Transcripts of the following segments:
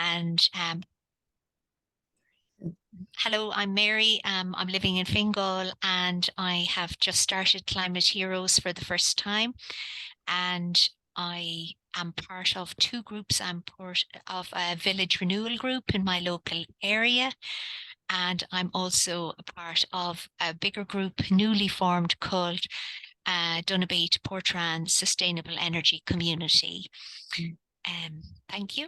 And hello, I'm Mary. I'm living in Fingal, and I have just started Climate Heroes for the first time. And I am part of two groups. I'm part of a village renewal group in my local area. And I'm also a part of a bigger group, newly formed, called Donabate Portrans Sustainable Energy Community. Thank you.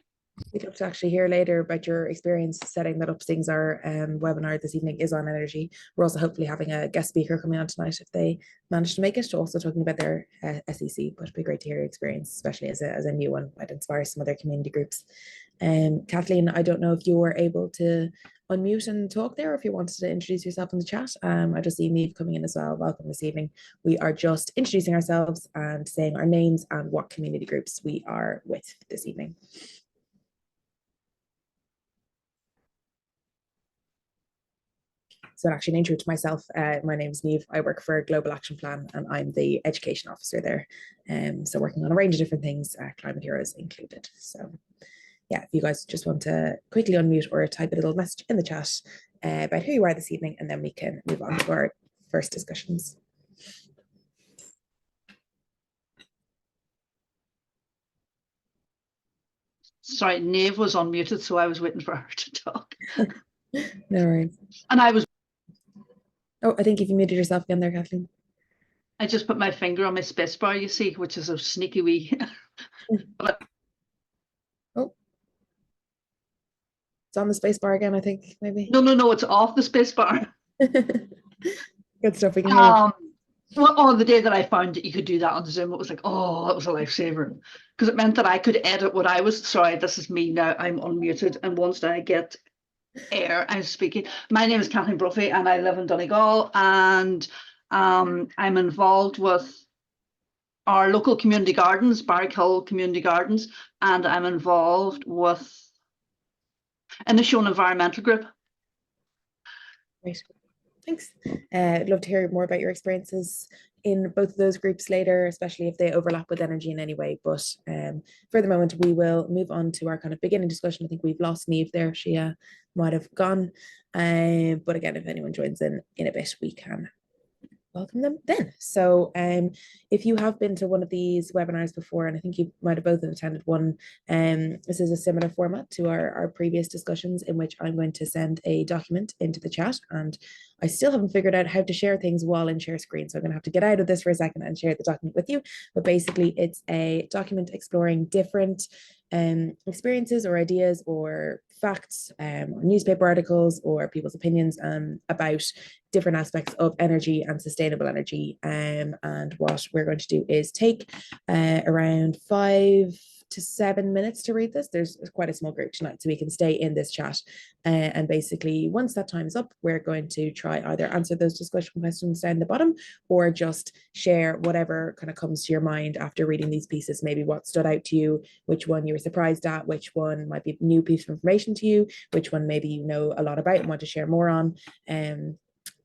We'd love to actually hear later about your experience setting that up. Things our webinar this evening is on energy. We're also hopefully having a guest speaker coming on tonight if they manage to make it, also talking about their SEC, but it'd be great to hear your experience, especially as a new one. Might inspire some other community groups. Kathleen, I don't know if you were able to unmute and talk there, or if you wanted to introduce yourself in the chat. I just see Niamh coming in as well. Welcome this evening. We are just introducing ourselves and saying our names and what community groups we are with this evening. So actually an intro to myself, my name is Niamh. I work for Global Action Plan and I'm the education officer there. So working on a range of different things, Climate Heroes included. So yeah, if you guys just want to quickly unmute or type a little message in the chat about who you are this evening, and then we can move on to our first discussions. Sorry, Niamh was unmuted, so I was waiting for her to talk. No worries. And I was... Oh, I think you've muted yourself again there, Kathleen. I just put my finger on my spacebar, you see, which is a sneaky wee... Oh. It's on the spacebar again, I think, maybe. No, it's off the spacebar. Good stuff, we can hear. Well, on the day that I found that you could do that on Zoom, it was like, oh, that was a lifesaver, because it meant that I could edit what I was... Sorry, this is me now. I'm unmuted, and once I get air, I'm speaking. My name is Kathleen Brophy, and I live in Donegal, and I'm involved with our local community gardens, Barrackhill Community Gardens, and I'm involved with Inishowen Environmental Group. Great. Thanks. I'd love to hear more about your experiences in both of those groups later, especially if they overlap with energy in any way. But for the moment, we will move on to our kind of beginning discussion. I think we've lost Niamh there. She might have gone. But again, if anyone joins in a bit, we can welcome them then. So if you have been to one of these webinars before, and I think you might have both attended one, this is a similar format to our previous discussions, in which I'm going to send a document into the chat, and I still haven't figured out how to share things while in share screen, so I'm going to have to get out of this for a second and share the document with you. But basically it's a document exploring different experiences or ideas or facts or newspaper articles or people's opinions about different aspects of energy and sustainable energy. And what we're going to do is take around 5 to 7 minutes to read this. There's quite a small group tonight, so we can stay in this chat. And basically, once that time is up, we're going to try either answer those discussion questions down the bottom, or just share whatever kind of comes to your mind after reading these pieces. Maybe what stood out to you, which one you were surprised at, which one might be a new piece of information to you, which one maybe you know a lot about and want to share more on.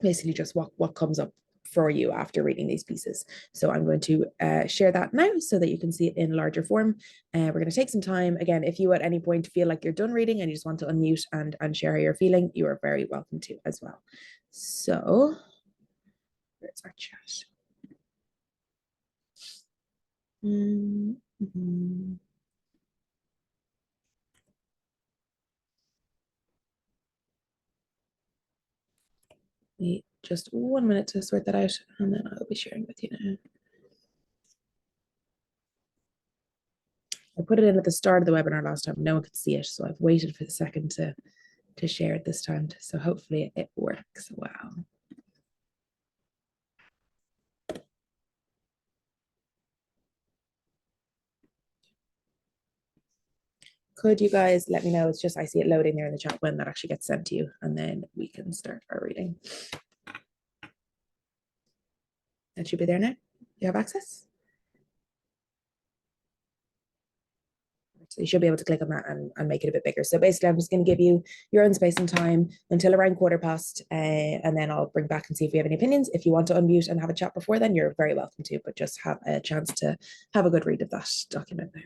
Basically just what comes up for you after reading these pieces. So I'm going to share that now so that you can see it in larger form. We're going to take some time. Again, if you at any point feel like you're done reading and you just want to unmute and share how you're feeling, you are very welcome to as well. So where's our chat? Wait just 1 minute to sort that out, and then I'll be sharing with you now. I put it in at the start of the webinar last time. No one could see it, so I've waited for the second to share it this time. So hopefully it works well. Could you guys let me know? It's just I see it loading there in the chat when that actually gets sent to you, and then we can start our reading. That should be there now. You have access? So you should be able to click on that and make it a bit bigger. So basically, I'm just going to give you your own space and time until around 15:15, and then I'll bring back and see if you have any opinions. If you want to unmute and have a chat before then, you're very welcome to, but just have a chance to have a good read of that document now.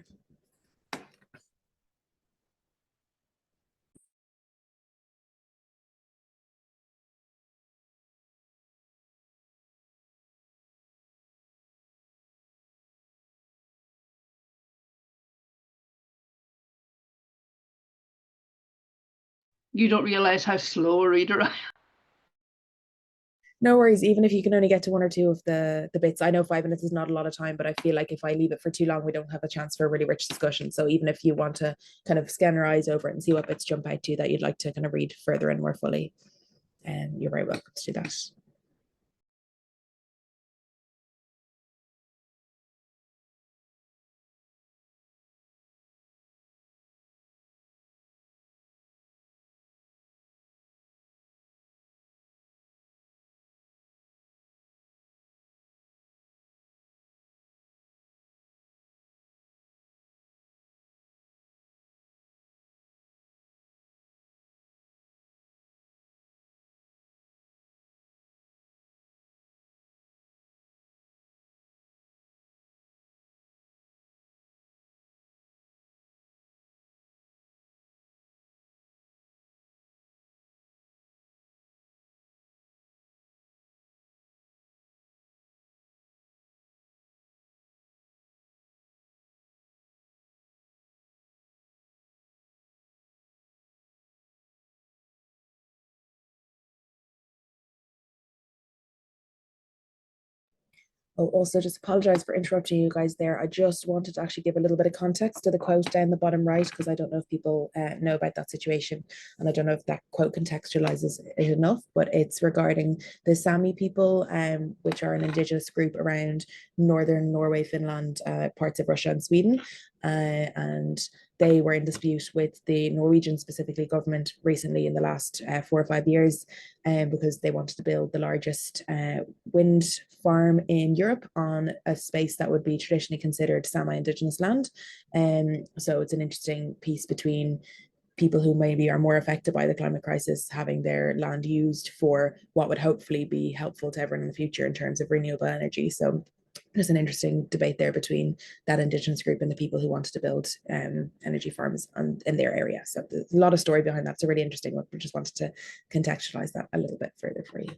You don't realize how slow a reader I am. No worries, even if you can only get to one or two of the bits. I know 5 minutes is not a lot of time, but I feel like if I leave it for too long, we don't have a chance for a really rich discussion. So even if you want to kind of scan your eyes over it and see what bits jump out to you that you'd like to kind of read further and more fully, you're very welcome to do that. I'll also just apologize for interrupting you guys there. I just wanted to actually give a little bit of context to the quote down the bottom right, because I don't know if people know about that situation. And I don't know if that quote contextualizes it enough, but it's regarding the Sami people, which are an indigenous group around northern Norway, Finland, parts of Russia and Sweden. And they were in dispute with the Norwegian, specifically government, recently in the last 4 or 5 years, because they wanted to build the largest wind farm in Europe on a space that would be traditionally considered semi-indigenous land. So it's an interesting piece between people who maybe are more affected by the climate crisis having their land used for what would hopefully be helpful to everyone in the future in terms of renewable energy. So there's an interesting debate there between that indigenous group and the people who wanted to build energy farms in their area. So there's a lot of story behind that. It's a really interesting one. We just wanted to contextualize that a little bit further for you.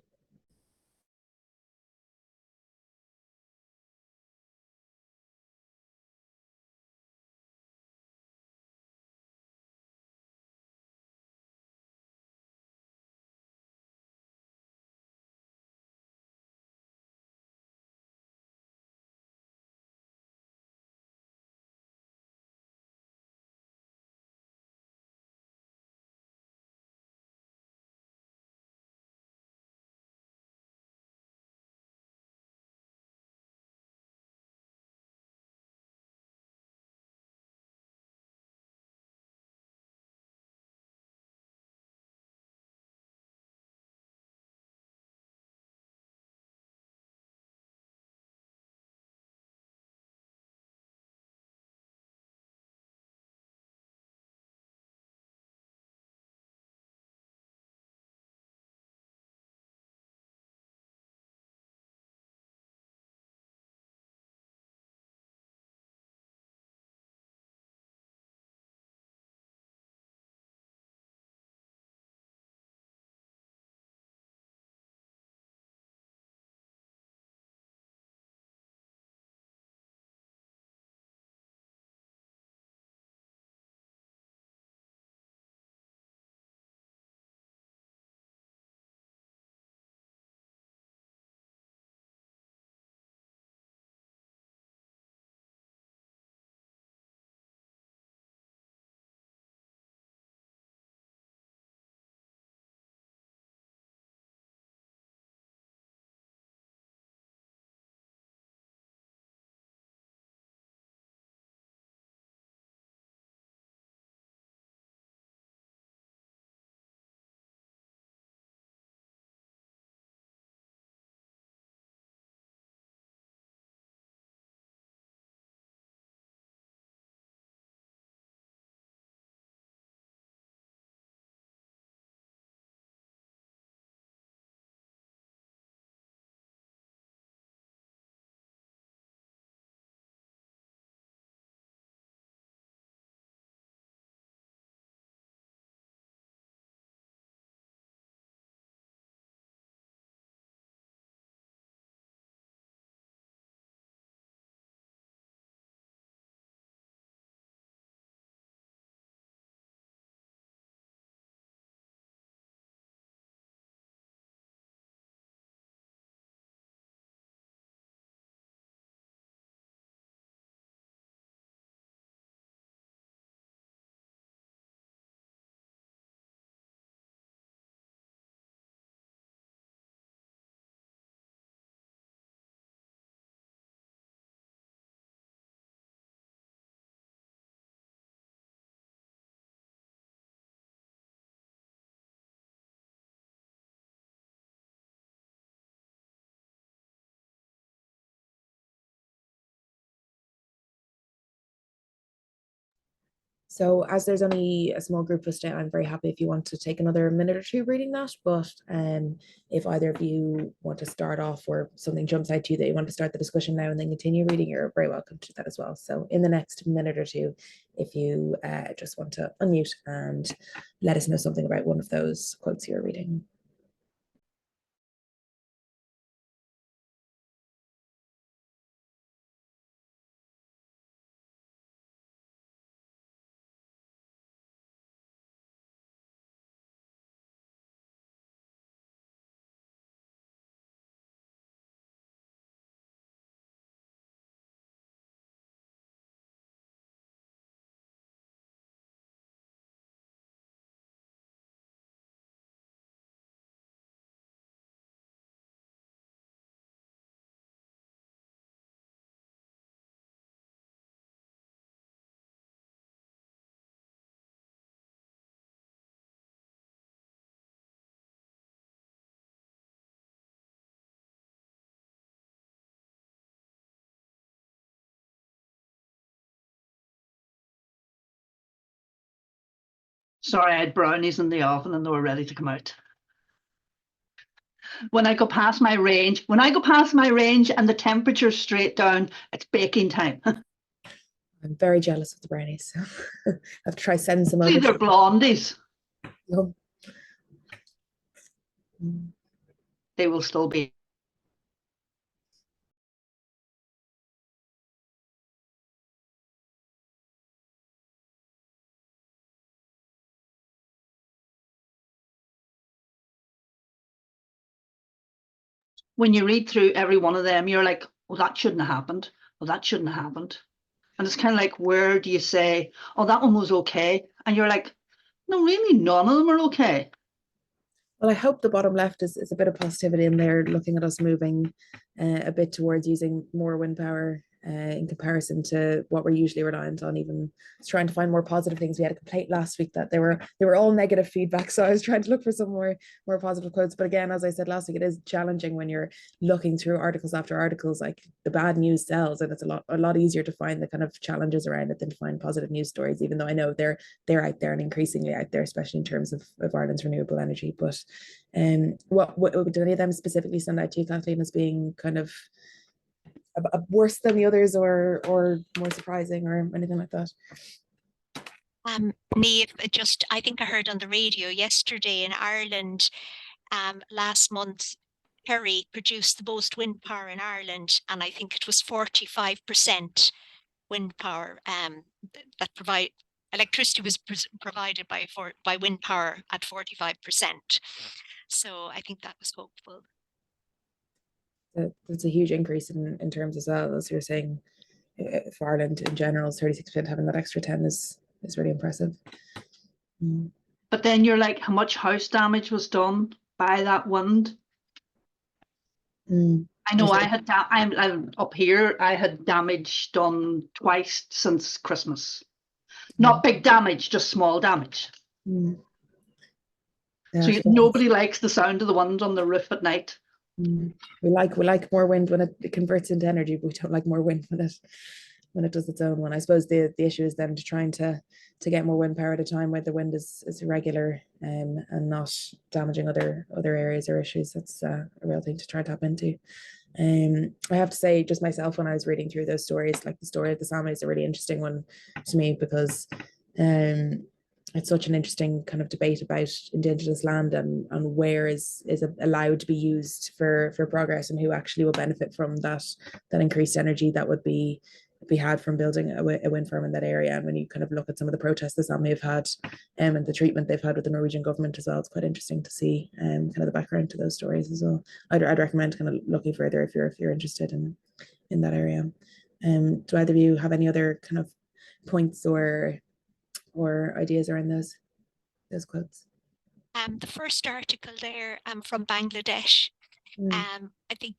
So as there's only a small group of us today, I'm very happy if you want to take another minute or two reading that. But if either of you want to start off or something jumps out to you that you want to start the discussion now and then continue reading, you're very welcome to that as well. So in the next minute or two, if you just want to unmute and let us know something about one of those quotes you're reading. Sorry, I had brownies in the oven and they were ready to come out. When I go past my range and the temperature's straight down, it's baking time. I'm very jealous of the brownies. So I have to try send some over. See, they're blondies. You. They will still be. When you read through every one of them, you're like, well, that shouldn't have happened. Well, that shouldn't have happened. And it's kind of like, where do you say, oh, that one was okay? And you're like, no, really, none of them are okay. Well, I hope the bottom left is a bit of positivity in there, looking at us moving a bit towards using more wind power in comparison to what we're usually reliant on. Even trying to find more positive things. We had a complaint last week that they were all negative feedback, so I was trying to look for some more positive quotes. But again, as I said last week, it is challenging when you're looking through articles after articles. Like the bad news sells, and it's a lot easier to find the kind of challenges around it than to find positive news stories. Even though I know they're out there and increasingly out there, especially in terms of Ireland's renewable energy. But what did any of them specifically stand out to you, Kathleen, as being kind of worse than the others, or more surprising, or anything like that? Niamh, I think I heard on the radio yesterday in Ireland, last month, Kerry produced the most wind power in Ireland, and I think it was 45% wind power that provide electricity was provided by wind power at 45%. So I think that was hopeful. That's a huge increase in terms as well, as you're saying. For Ireland in general, 36% having that extra 10 is really impressive. But then you're like, how much house damage was done by that wind? I know I'm up here. I had damage done twice since Christmas. Not big damage, just small damage. Yeah, so nobody likes the sound of the wind on the roof at night. We like more wind when it converts into energy, but we don't like more wind when it does its own one. I suppose the issue is then trying to get more wind power at a time where the wind is irregular and not damaging other areas or issues. That's a real thing to try to tap into. I have to say, just myself, when I was reading through those stories, like the story of the Sami is a really interesting one to me, because it's such an interesting kind of debate about Indigenous land and where is allowed to be used for progress, and who actually will benefit from that increased energy that would be had from building a wind farm in that area. And when you kind of look at some of the protests the Sami have had and the treatment they've had with the Norwegian government as well, it's quite interesting to see kind of the background to those stories as well. I'd recommend kind of looking further if you're interested in that area. Do either of you have any other kind of points or ideas around those quotes? The first article there from Bangladesh, I think,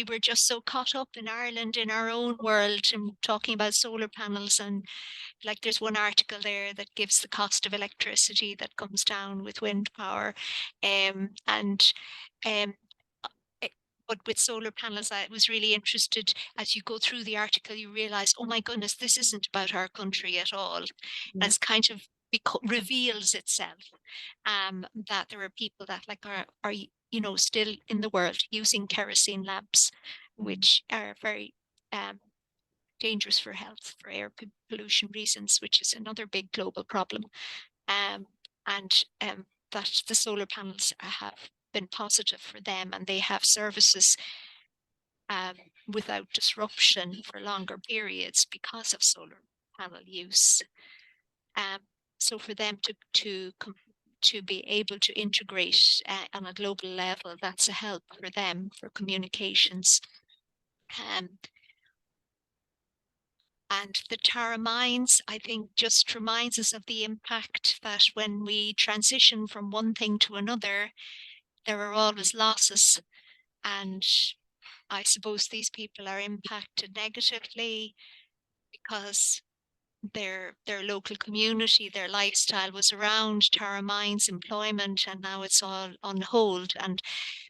we're just so caught up in Ireland, in our own world, and talking about solar panels, and like there's one article there that gives the cost of electricity that comes down with wind power, But with solar panels, I was really interested. As you go through the article, you realize, oh my goodness, this isn't about our country at all. Yeah. As kind of reveals itself, that there are people that like are still in the world using kerosene lamps, which are very dangerous for health, for air pollution reasons, which is another big global problem. And that the solar panels have been positive for them, and they have services without disruption for longer periods because of solar panel use. So for them to be able to integrate on a global level, that's a help for them for communications. And the Tara mines, I think, just reminds us of the impact that when we transition from one thing to another, there are always losses. And I suppose these people are impacted negatively because their local community, their lifestyle was around Tara mines, employment, and now it's all on hold. And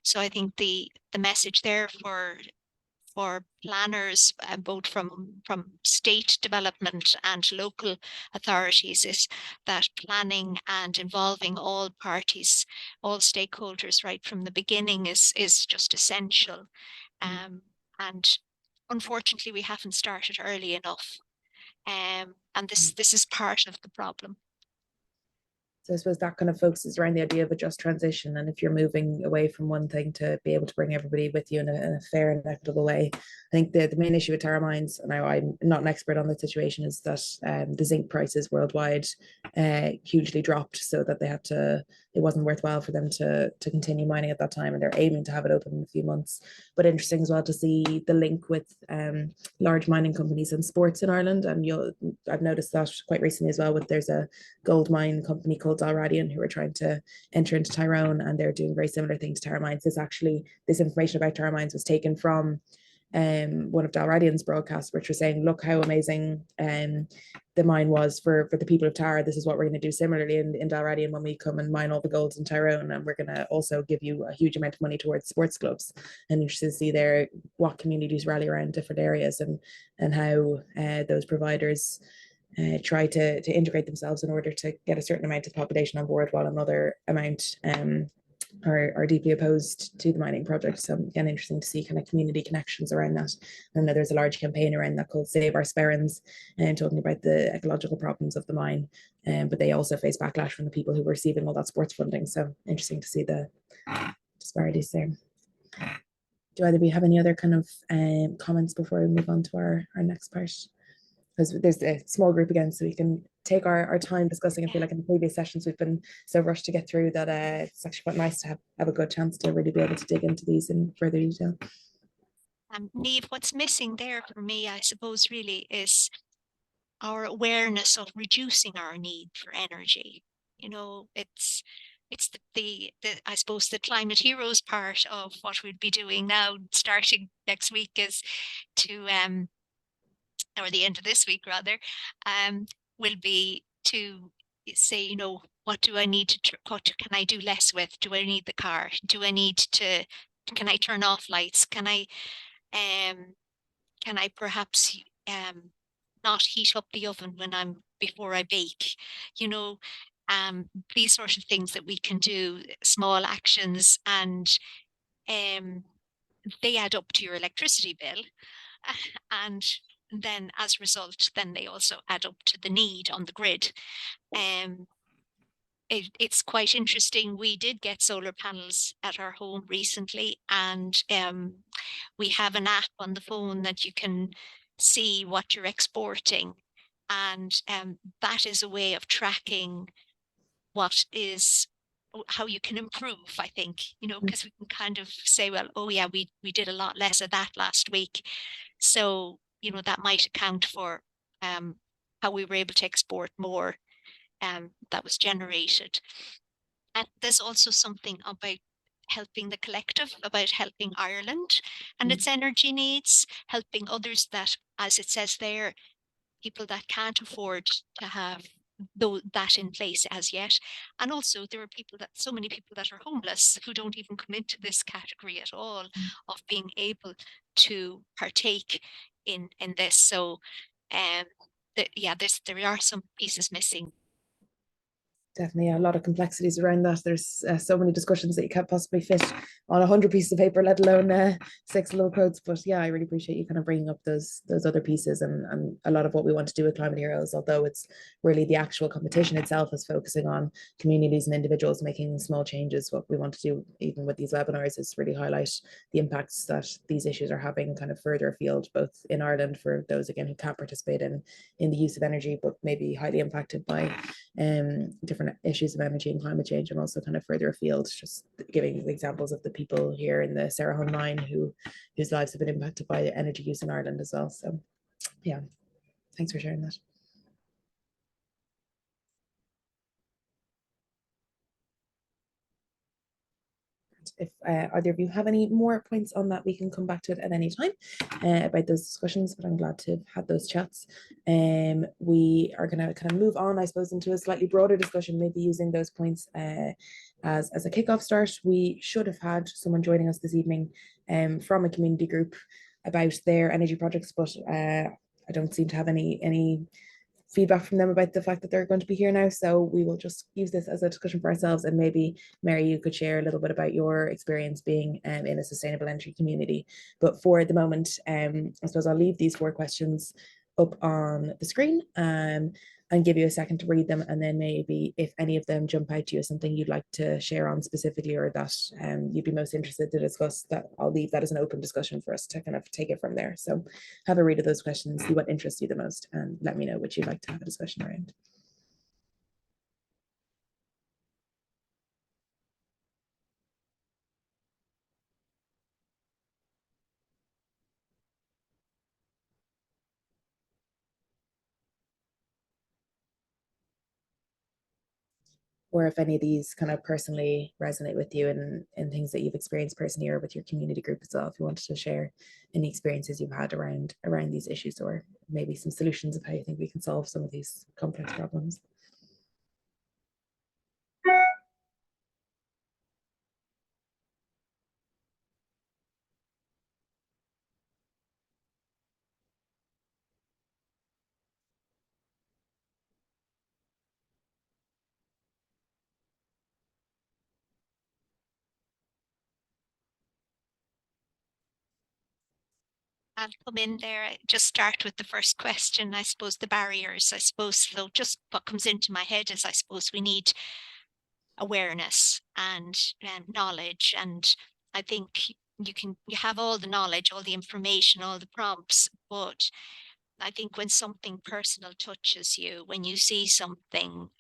so I think the message there for planners, both from state development and local authorities, is that planning and involving all parties, all stakeholders right from the beginning is just essential. And unfortunately, we haven't started early enough. And this is part of the problem. So I suppose that kind of focuses around the idea of a just transition. And if you're moving away from one thing, to be able to bring everybody with you in a fair and equitable way. I think the main issue with Tara mines, and I'm not an expert on the situation, is that the zinc prices worldwide hugely dropped, so that it wasn't worthwhile for them to continue mining at that time. And they're aiming to have it open in a few months. But interesting as well to see the link with large mining companies and sports in Ireland. And I've noticed that quite recently as well, there's a gold mine company called Dalradian who are trying to enter into Tyrone, and they're doing very similar things to Tara Mines. This information about Tara Mines was taken from one of Dalradian's broadcasts, which was saying, look how amazing the mine was for the people of Tara. This is what we're going to do similarly in Dalradian when we come and mine all the golds in Tyrone, and we're going to also give you a huge amount of money towards sports clubs. And interested to see there what communities rally around different areas, and how those providers try to integrate themselves in order to get a certain amount of the population on board, while another amount are deeply opposed to the mining project. So again, interesting to see kind of community connections around that. I know there's a large campaign around that called Save Our Sperrins, and talking about the ecological problems of the mine. But they also face backlash from the people who were receiving all that sports funding. So interesting to see the disparities there. Do either of you have any other kind of comments before we move on to our next part? Because there's a small group again, so we can take our time discussing. I feel like in the previous sessions we've been so rushed to get through that it's actually quite nice to have a good chance to really be able to dig into these in further detail. Niamh, what's missing there for me, I suppose, really is our awareness of reducing our need for energy. It's the I suppose the Climate Heroes part of what we'd be doing now, starting next week, is to or the end of this week rather, will be to say, what do I need to, what can I do less with? Do I need the car? Can I turn off lights? Can I perhaps not heat up the oven before I bake? These sort of things that we can do, small actions, and they add up to your electricity bill. And then as a result, then they also add up to the need on the grid. It's quite interesting. We did get solar panels at our home recently, and we have an app on the phone that you can see what you're exporting. And that is a way of tracking how you can improve, I think, because we can kind of say, well, oh yeah, we did a lot less of that last week. So, that might account for how we were able to export more that was generated. And there's also something about helping the collective, about helping Ireland and its energy needs, helping others that, as it says there, people that can't afford to have though that in place as yet. And also there are so many people that are homeless who don't even come into this category at all of being able to partake in this. So yeah, there are some pieces missing. Definitely a lot of complexities around that. There's so many discussions that you can't possibly fit on 100 pieces of paper, let alone 6 little quotes. But yeah, I really appreciate you kind of bringing up those other pieces, and a lot of what we want to do with Climate Heroes, although it's really the actual competition itself is focusing on communities and individuals making small changes. What we want to do, even with these webinars, is really highlight the impacts that these issues are having kind of further afield, both in Ireland for those again who can't participate in the use of energy, but maybe highly impacted by different issues of energy and climate change, and also kind of further afield, just giving examples of the people here in the Sarahone line whose lives have been impacted by energy use in Ireland as well. So yeah, thanks for sharing that. If either of you have any more points on that, we can come back to it at any time about those discussions, but I'm glad to have had those chats. We are going to kind of move on, I suppose, into a slightly broader discussion, maybe using those points as a kickoff start. We should have had someone joining us this evening from a community group about their energy projects, but I don't seem to have any feedback from them about the fact that they're going to be here now. So we will just use this as a discussion for ourselves. And maybe, Mary, you could share a little bit about your experience being in a sustainable energy community. But for the moment, I suppose I'll leave these 4 questions up on the screen and give you a second to read them. And then maybe if any of them jump out to you as something you'd like to share on specifically, or that you'd be most interested to discuss, that I'll leave that as an open discussion for us to kind of take it from there. So have a read of those questions, see what interests you the most, and let me know which you'd like to have a discussion around. Or if any of these kind of personally resonate with you and things that you've experienced personally or with your community group as well, if you wanted to share any experiences you've had around these issues, or maybe some solutions of how you think we can solve some of these complex problems. I'll come in there, just start with the first question. I suppose the barriers, I suppose, so just what comes into my head is I suppose we need awareness and knowledge. And I think you have all the knowledge, all the information, all the prompts, but I think when something personal touches you, when you see something,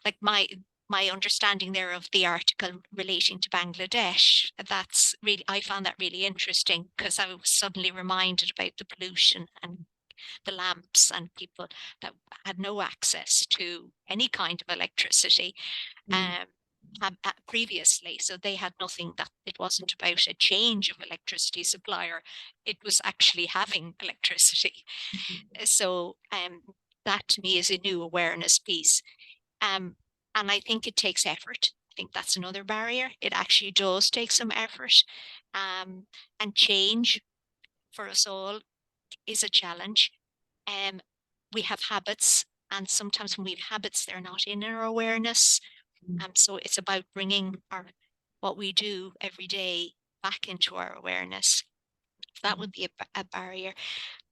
like my understanding there of the article relating to Bangladesh, that's really, I found that really interesting, because I was suddenly reminded about the pollution and the lamps and people that had no access to any kind of electricity previously. So they had nothing, that it wasn't about a change of electricity supplier, it was actually having electricity. So that to me is a new awareness piece. And I think it takes effort. I think that's another barrier. It actually does take some effort. And change for us all is a challenge. We have habits, and sometimes when we have habits, they're not in our awareness. So it's about bringing what we do every day back into our awareness. That would be a barrier.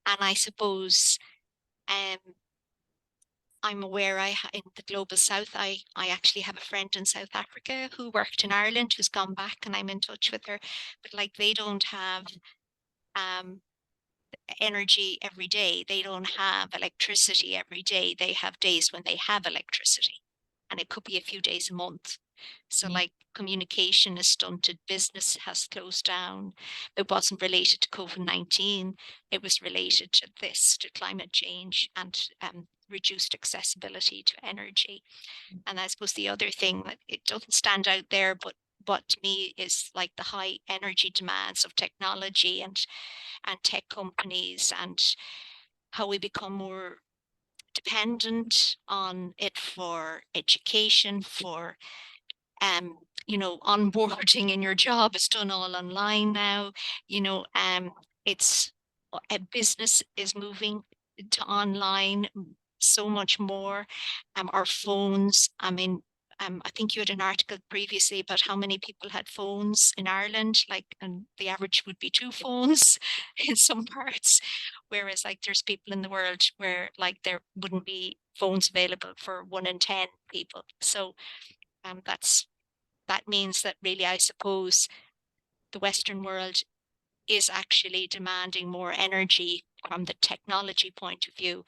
And I suppose I'm aware in the global south, I actually have a friend in South Africa who worked in Ireland, who's gone back, and I'm in touch with her. But like, they don't have energy every day. They don't have electricity every day. They have days when they have electricity, and it could be a few days a month. So like, communication is stunted, business has closed down. It wasn't related to COVID-19. It was related to this, to climate change and reduced accessibility to energy. And I suppose the other thing that it doesn't stand out there, but to me is like the high energy demands of technology and tech companies, and how we become more dependent on it for education, for you know, onboarding in your job is done all online now. You know, it's a business is moving to online so much more. Our phones, I mean, I think you had an article previously about how many people had phones in Ireland, like, and the average would be 2 phones in some parts, whereas like there's people in the world where like there wouldn't be phones available for 1 in 10 people. So that means that really, I suppose, the Western world is actually demanding more energy from the technology point of view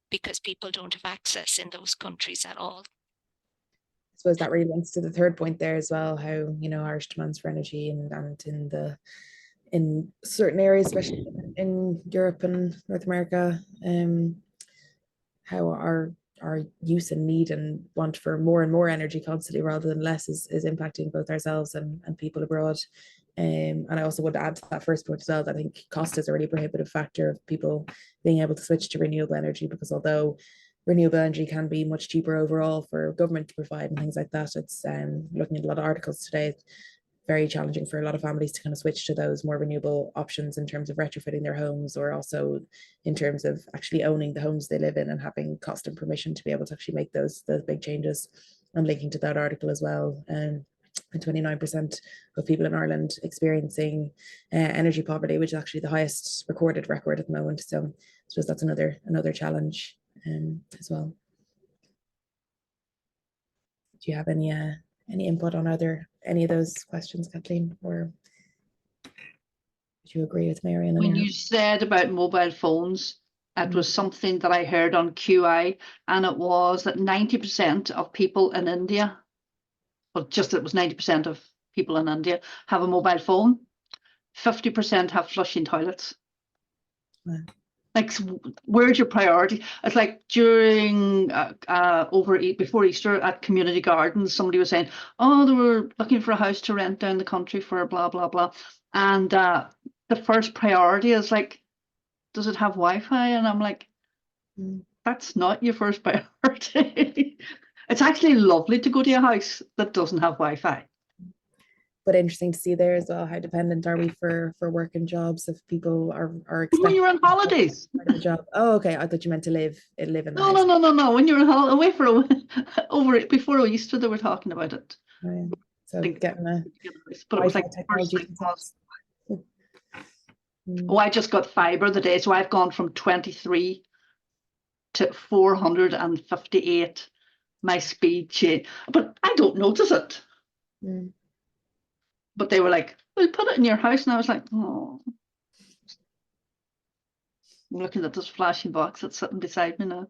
because people don't have access in those countries at all. I suppose that really links to the third point there as well, how, you know, Irish demands for energy and in certain areas, especially in Europe and North America, how our use and need and want for more and more energy constantly rather than less is impacting both ourselves and people abroad. And I also want to add to that first point as well, that I think cost is a really prohibitive factor of people being able to switch to renewable energy, because although renewable energy can be much cheaper overall for government to provide and things like that, it's looking at a lot of articles today, very challenging for a lot of families to kind of switch to those more renewable options in terms of retrofitting their homes, or also in terms of actually owning the homes they live in and having cost and permission to be able to actually make those big changes. And linking to that article as well, and 29% of people in Ireland experiencing energy poverty, which is actually the highest recorded record at the moment. So I suppose that's another challenge as well. Do you have any input on any of those questions, Kathleen, or would you agree with Mary? When you said about mobile phones, it was something that I heard on QI, and it was that 90% of people in India, well, just it was 90% of people in India have a mobile phone. 50% have flushing toilets. Wow. Like, where's your priority? It's like during before Easter at community gardens, somebody was saying, oh, they were looking for a house to rent down the country for blah blah blah, and the first priority is like, does it have Wi-Fi? And I'm like, that's not your first priority. It's actually lovely to go to a house that doesn't have Wi-Fi. But interesting to see there as well, how dependent are we for work and jobs if people are When expecting you're on holidays. a job. Oh, okay. I thought you meant to live in the No, house. no. When you're on away for over before Easter, they were talking about it. Oh, yeah. So Like, getting a but it was like first thing was, oh, I just got fiber the day, so I've gone from 23 to 458 my speed change, but I don't notice it. But they were like, well, put it in your house, and I was like, oh. I'm looking at this flashing box that's sitting beside me now.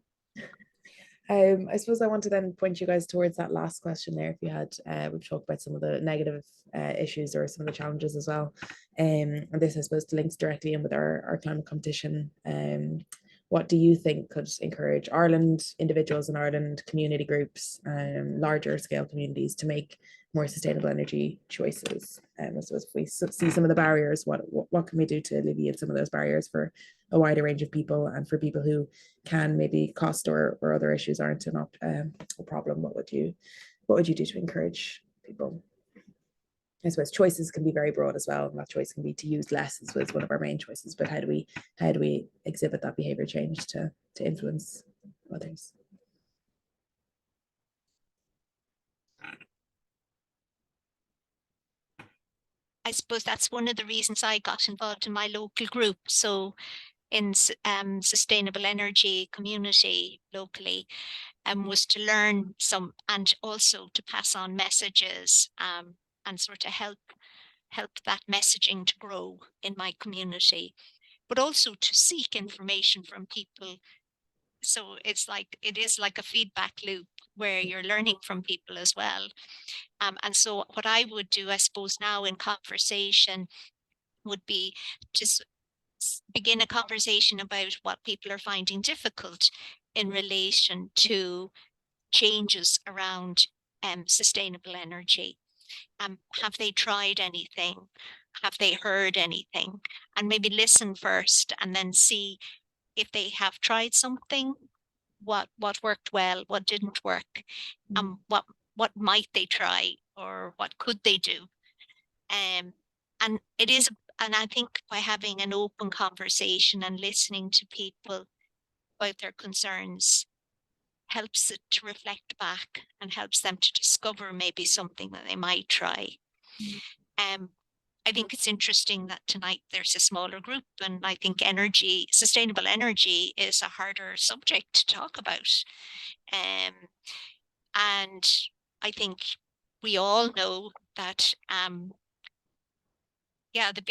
I suppose I want to then point you guys towards that last question there. If you had, we've talked about some of the negative issues or some of the challenges as well. And this, I suppose, links directly in with our climate competition. What do you think could encourage Ireland, individuals in Ireland, community groups, larger scale communities to make more sustainable energy choices? I suppose if we see some of the barriers, what can we do to alleviate some of those barriers for a wider range of people, and for people who can maybe cost or other issues aren't a problem? What would you do to encourage people? I suppose choices can be very broad as well, and that choice can be to use less as one of our main choices, but how do we exhibit that behavior change to influence others? I suppose that's one of the reasons I got involved in my local group. So in sustainable energy community locally, was to learn some, and also to pass on messages and sort of help that messaging to grow in my community, but also to seek information from people. So it is like a feedback loop where you're learning from people as well. And so what I would do, I suppose, now in conversation would be to begin a conversation about what people are finding difficult in relation to changes around sustainable energy. Have they tried anything? Have they heard anything? And maybe listen first and then see if they have tried something what worked well, what didn't work, what might they try, or what could they do. And it is, and I think by having an open conversation and listening to people about their concerns helps it to reflect back and helps them to discover maybe something that they might try. I think it's interesting that tonight there's a smaller group, and I think sustainable energy is a harder subject to talk about. And I think we all know that the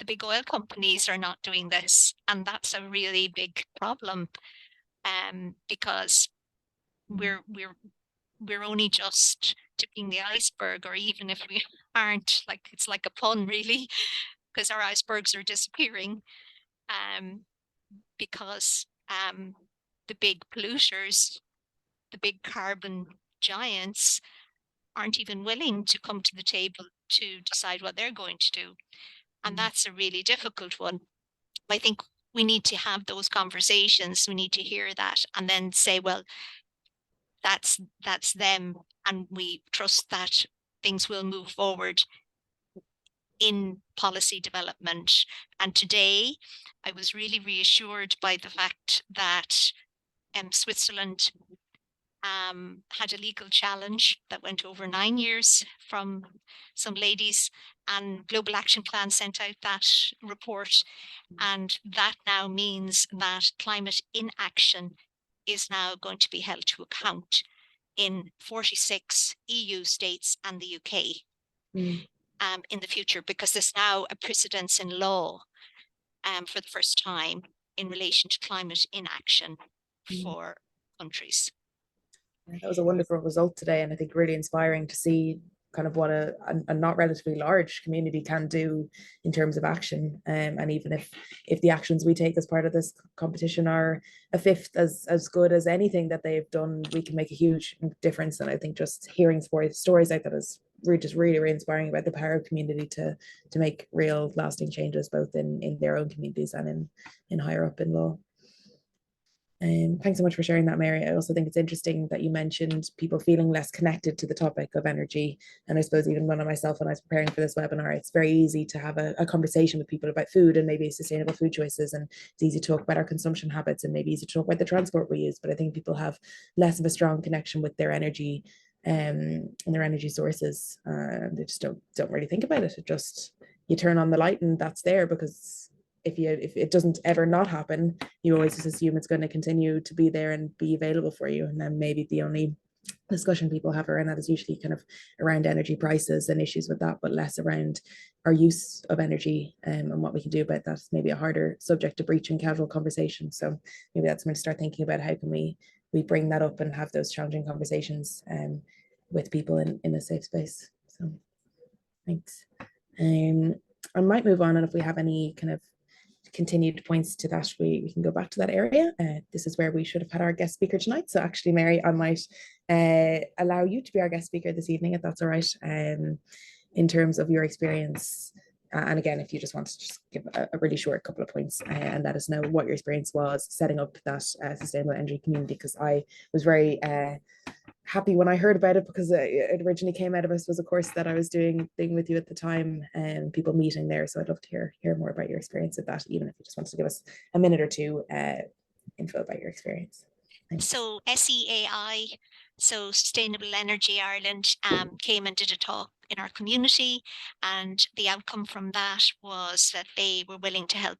big oil companies are not doing this, and that's a really big problem, because we're only just tipping the iceberg, or even if we aren't, like, it's like a pun really, because our icebergs are disappearing, because the big polluters, the big carbon giants, aren't even willing to come to the table to decide what they're going to do. And that's a really difficult one. I think we need to have those conversations. We need to hear that and then say, well, that's them, and we trust that things will move forward in policy development. And today I was really reassured by the fact that Switzerland had a legal challenge that went over 9 years from some ladies, and Global Action Plan sent out that report. And that now means that climate inaction is now going to be held to account in 46 EU states and the UK in the future, because there's now a precedence in law for the first time in relation to climate inaction for countries. That was a wonderful result today, and I think really inspiring to see kind of what a not relatively large community can do in terms of action. And even if the actions we take as part of this competition are a fifth as good as anything that they've done, we can make a huge difference. And I think just hearing stories like that is really inspiring about the power of community to make real lasting changes, both in their own communities and in higher up in law. Thanks so much for sharing that, Mary. I also think it's interesting that you mentioned people feeling less connected to the topic of energy. And I suppose even when I was preparing for this webinar, it's very easy to have a conversation with people about food and maybe sustainable food choices. And it's easy to talk about our consumption habits and maybe easy to talk about the transport we use. But I think people have less of a strong connection with their energy and their energy sources. They just don't really think about it. It just, you turn on the light and that's there, because if it doesn't ever not happen, you always just assume it's going to continue to be there and be available for you. And then maybe the only discussion people have around that is usually kind of around energy prices and issues with that, but less around our use of energy and what we can do about that. It's maybe a harder subject to breach in casual conversation. So maybe that's when to start thinking about how can we bring that up and have those challenging conversations with people in a safe space. So thanks. I might move on, and if we have any kind of continued points to that, we can go back to that area. This is where we should have had our guest speaker tonight. So actually, Mary, I might allow you to be our guest speaker this evening, if that's all right, in terms of your experience. And again, if you just want to just give a really short couple of points and let us know what your experience was setting up that sustainable energy community, because I was very happy when I heard about it, because it originally came out of us was a course that I was doing with you at the time, and people meeting there. So I'd love to hear more about your experience with that, even if you just wanted to give us a minute or two info about your experience. Thanks. So SEAI, so Sustainable Energy Ireland, came and did a talk in our community, and the outcome from that was that they were willing to help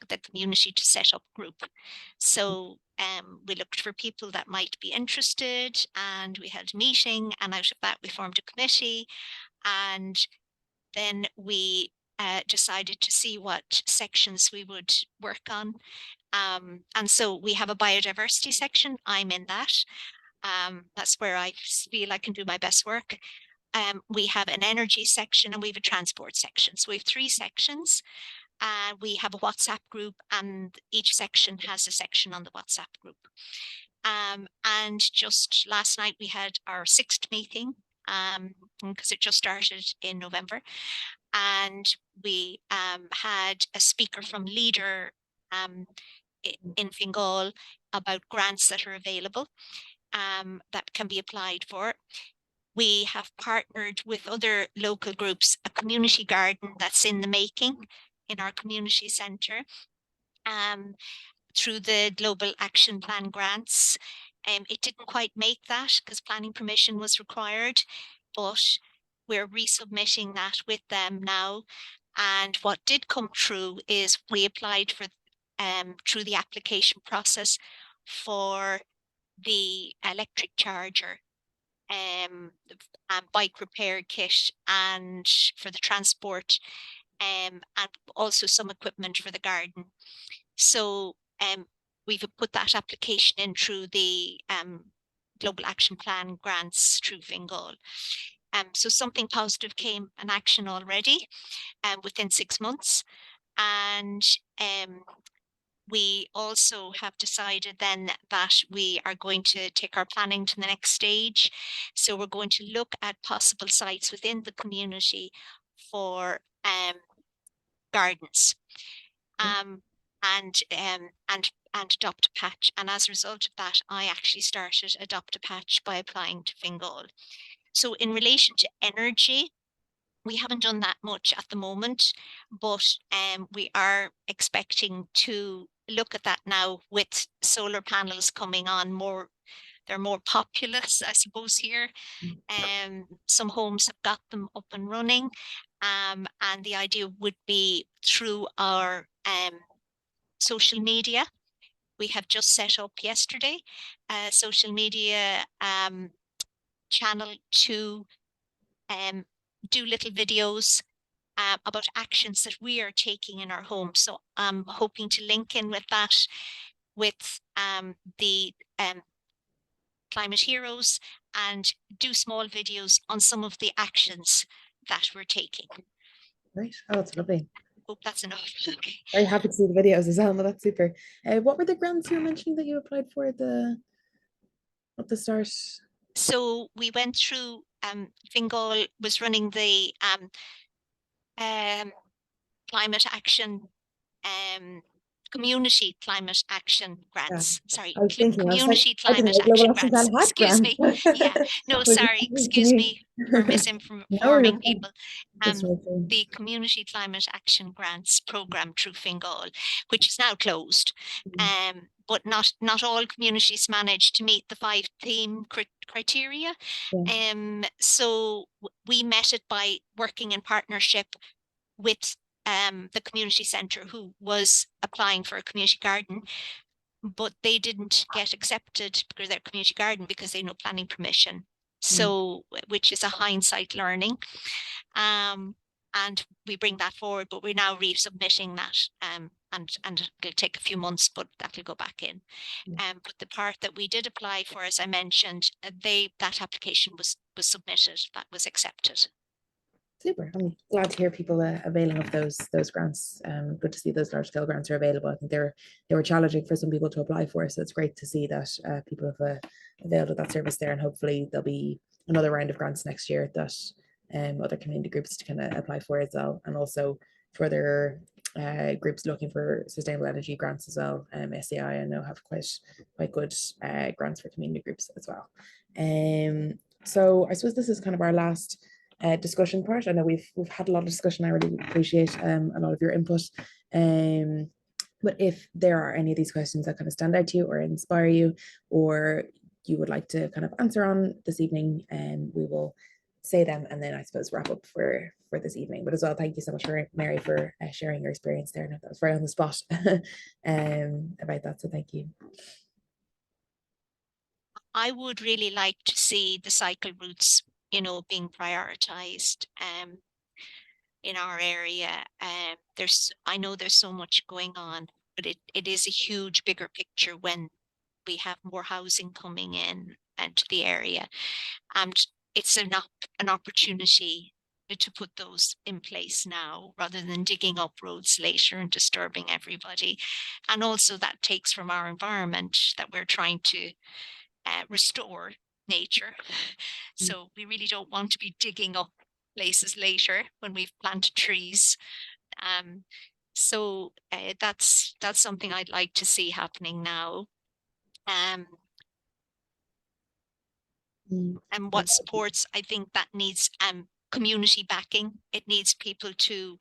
the community to set up a group. So we looked for people that might be interested, and we held a meeting, and out of that we formed a committee, and then we decided to see what sections we would work on. And so we have a biodiversity section. I'm in that. That's where I feel I can do my best work. We have an energy section, and we have a transport section. So we have 3 sections. We have a WhatsApp group, and each section has a section on the WhatsApp group. And just last night we had our 6th meeting, because it just started in November. And we had a speaker from Leader in Fingal about grants that are available that can be applied for. We have partnered with other local groups, a community garden that's in the making in our community centre through the Global Action Plan grants. It didn't quite make that because planning permission was required, but we're resubmitting that with them now. And what did come true is we applied for through the application process for the electric charger, bike repair kit, and for the transport, and also some equipment for the garden. So we've put that application in through the Global Action Plan grants through Fingal. So something positive came an action already within 6 months. And we also have decided then that we are going to take our planning to the next stage. So we're going to look at possible sites within the community for gardens. And Adopt a Patch. And as a result of that, I actually started Adopt a Patch by applying to Fingal. So in relation to energy, we haven't done that much at the moment, but we are expecting to look at that now with solar panels coming on more. They're more populous, I suppose, here. Some homes have got them up and running. And the idea would be through our social media. We have just set up yesterday a social media channel to do little videos about actions that we are taking in our home. So I'm hoping to link in with that with the Climate Heroes and do small videos on some of the actions that we're taking. Right. Oh, that's lovely. Hope that's enough. Okay. Very happy to see the videos as well. No, that's super. What were the grants you were mentioning that you applied for at the start? So we went through Fingal was running the climate action community climate action grants. Sorry, I was thinking, community I didn't climate know Global action Action Plan grants. had Excuse me. grants. Yeah, no, Was sorry. it- Excuse me for No, you're misinforming fine. people. That's right, too. The Community Climate Action Grants program through Fingal, which is now closed. But not all communities managed to meet the 5 theme criteria. Yeah. So we met it by working in partnership with the community centre who was applying for a community garden, but they didn't get accepted for their community garden because they had no planning permission. So, which is a hindsight learning. And we bring that forward, but we're now resubmitting that, and it'll take a few months, but that'll go back in. But the part that we did apply for, as I mentioned, that application was submitted, that was accepted. Super. I'm glad to hear people availing of those grants. Good to see those large scale grants are available. I think they were challenging for some people to apply for, so it's great to see that people have availed of that service there, and hopefully there'll be another round of grants next year that other community groups to kind of apply for as well, and also further groups looking for sustainable energy grants as well. SCI I know have quite good grants for community groups as well. So I suppose this is kind of our last discussion part. I know we've had a lot of discussion. I really appreciate a lot of your input. But if there are any of these questions that kind of stand out to you or inspire you, or you would like to kind of answer on this evening, we will say them and then I suppose wrap up for this evening. But as well, thank you so much for Mary for sharing your experience there. No, that was very on the spot about that. So thank you. I would really like to see the cycle routes, being prioritized in our area. I know there's so much going on, but it is a huge, bigger picture when we have more housing coming in and to the area. And it's an opportunity to put those in place now rather than digging up roads later and disturbing everybody. And also that takes from our environment that we're trying to restore nature. So we really don't want to be digging up places later when we've planted trees. So that's something I'd like to see happening now. Um, Mm. and what supports, I think that needs community backing. It needs people to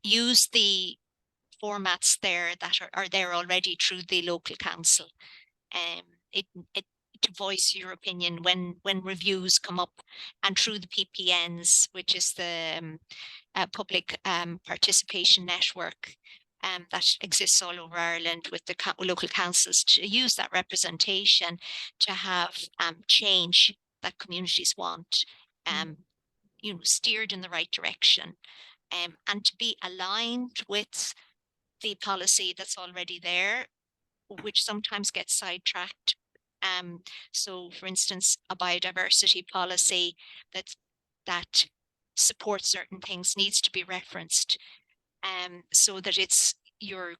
use the formats there that are there already through the local council. It to voice your opinion when reviews come up, and through the PPNs, which is the public participation network that exists all over Ireland with the local councils, to use that representation to have change that communities want, steered in the right direction, and to be aligned with the policy that's already there, which sometimes gets sidetracked. So, for instance, a biodiversity policy that supports certain things needs to be referenced, so that it's your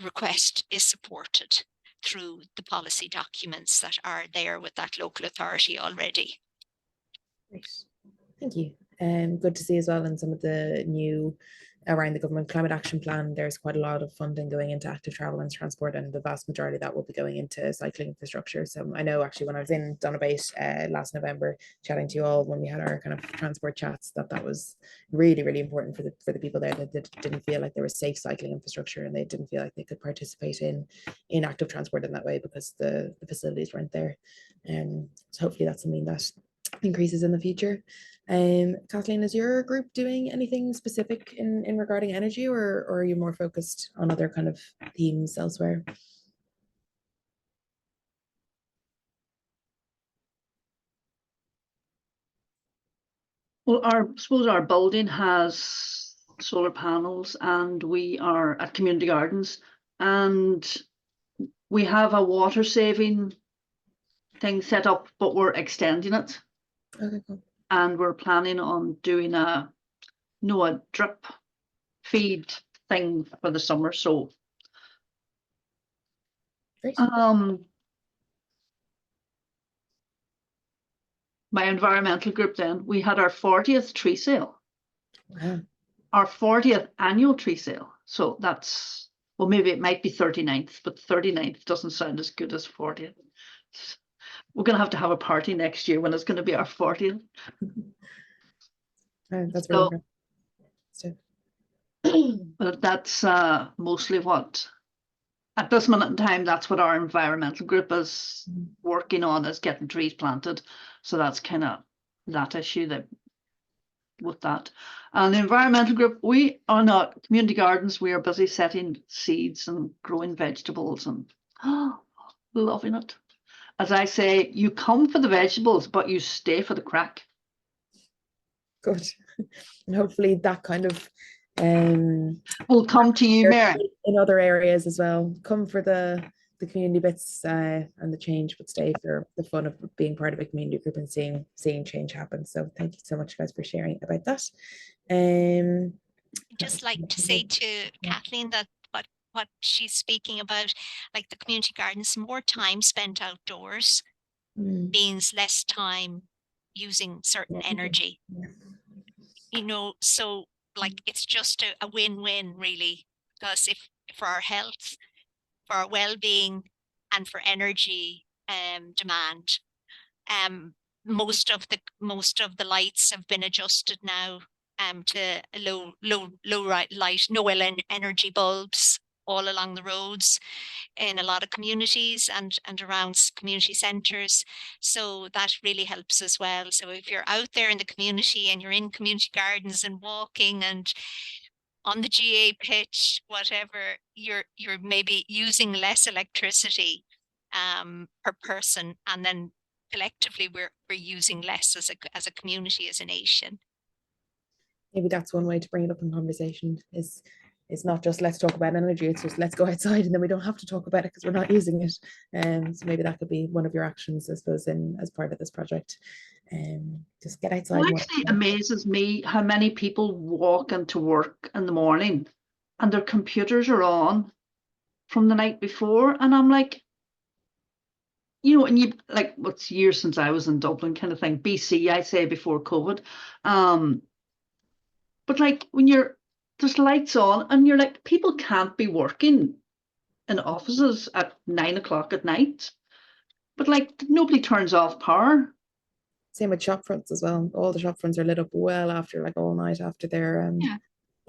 request is supported through the policy documents that are there with that local authority already. Great. Thank you. Good to see as well in some of the new around the government climate action plan, there's quite a lot of funding going into active travel and transport, and the vast majority of that will be going into cycling infrastructure. So I know actually when I was in Donabate last November chatting to you all when we had our kind of transport chats, that was really, really important for the people there that didn't feel like there was safe cycling infrastructure, and they didn't feel like they could participate in active transport in that way because the facilities weren't there. So hopefully that's something that increases in the future. Kathleen, is your group doing anything specific in regarding energy, or are you more focused on other kind of themes elsewhere? Well, I suppose our building has solar panels, and we are at community gardens, and we have a water saving thing set up, but we're extending it. Okay, cool. And we're planning on doing a drip feed thing for the summer. So Great. My environmental group, then we had our 40th tree sale. Wow. Our 40th annual tree sale. So that's, well, maybe it might be 39th, but 39th doesn't sound as good as 40th. We're going to have a party next year when it's going to be our 40th. That's really good. But that's mostly what, at this minute in time, that's what our environmental group is working on, is getting trees planted. So that's kind of that issue that with that. And the environmental group, we are not community gardens. We are busy setting seeds and growing vegetables and loving it. As I say, you come for the vegetables, but you stay for the crack. Good. And hopefully that kind of will come to you, Mary, in other areas as well. Come for the community bits and the change, but stay for the fun of being part of a community group and seeing change happen. So thank you so much, guys, for sharing about that. Just like to say to Kathleen that what she's speaking about, like the community gardens, more time spent outdoors means less time using certain energy. So like it's just a win-win really, because if for our health, for our well-being, and for energy demand, most of the lights have been adjusted now to low light, no energy bulbs all along the roads in a lot of communities and around community centres. So that really helps as well. So if you're out there in the community and you're in community gardens and walking and on the GA pitch, whatever, you're maybe using less electricity per person, and then collectively we're using less as a community, as a nation. Maybe that's one way to bring it up in conversation, is it's not just let's talk about energy, it's just let's go outside, and then we don't have to talk about it because we're not using it. So maybe that could be one of your actions, I suppose, as part of this project. Just get outside. It actually amazes me how many people walk into work in the morning and their computers are on from the night before, and I'm like, and you like, what's years since I was in Dublin, kind of thing, BC, I say, before COVID. But like when there's lights on and you're like, people can't be working in offices at 9 o'clock at night, but like nobody turns off power. Same with shop fronts as well. All the shop fronts are lit up well after, like, all night after Yeah.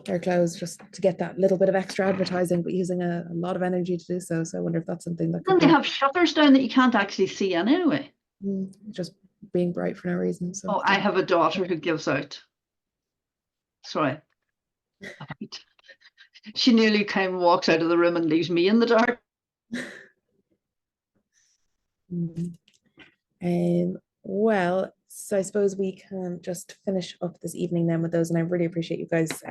they're closed, just to get that little bit of extra advertising, but using a lot of energy to do so. So I wonder if that's something that Then could they be have shutters down that you can't actually see anyway. just being bright for no reason. So Oh, I have a daughter who gives out. Sorry. She nearly kind of walks out of the room and leaves me in the dark. Well, so I suppose we can just finish up this evening then with those, and I really appreciate you guys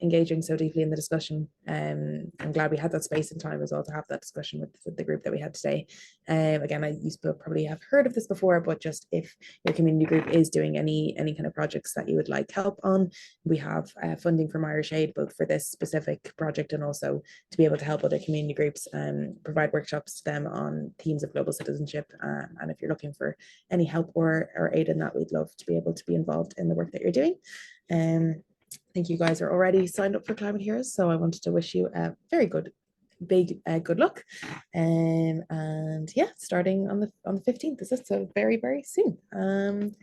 engaging so deeply in the discussion. I'm glad we had that space and time as well to have that discussion with the group that we had today. Again, you probably have heard of this before, but just if your community group is doing any kind of projects that you would like help on, we have funding from Irish Aid, both for this specific project and also to be able to help other community groups provide workshops to them on themes of global citizenship. And if you're looking for any help or aid in that, we'd love to be able to be involved in the work that you're doing. I think you guys are already signed up for Climate Heroes, so I wanted to wish you a very good good luck. And yeah, starting on the 15th, is it? So very, very soon. And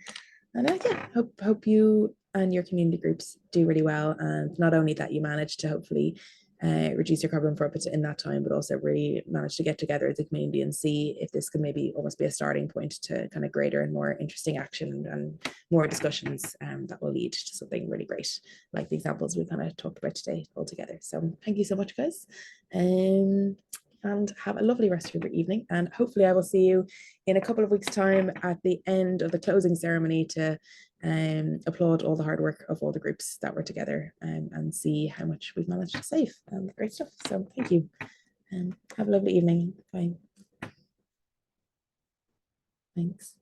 yeah, hope you and your community groups do really well, and not only that you manage to hopefully reduce your carbon footprint in that time, but also really manage to get together as a community and see if this could maybe almost be a starting point to kind of greater and more interesting action and more discussions that will lead to something really great, like the examples we kind of talked about today altogether. So thank you so much, guys. And have a lovely rest of your evening. And hopefully I will see you in a couple of weeks' time at the end of the closing ceremony to applaud all the hard work of all the groups that were together and see how much we've managed to save. Great stuff. So thank you. And have a lovely evening. Bye. Thanks.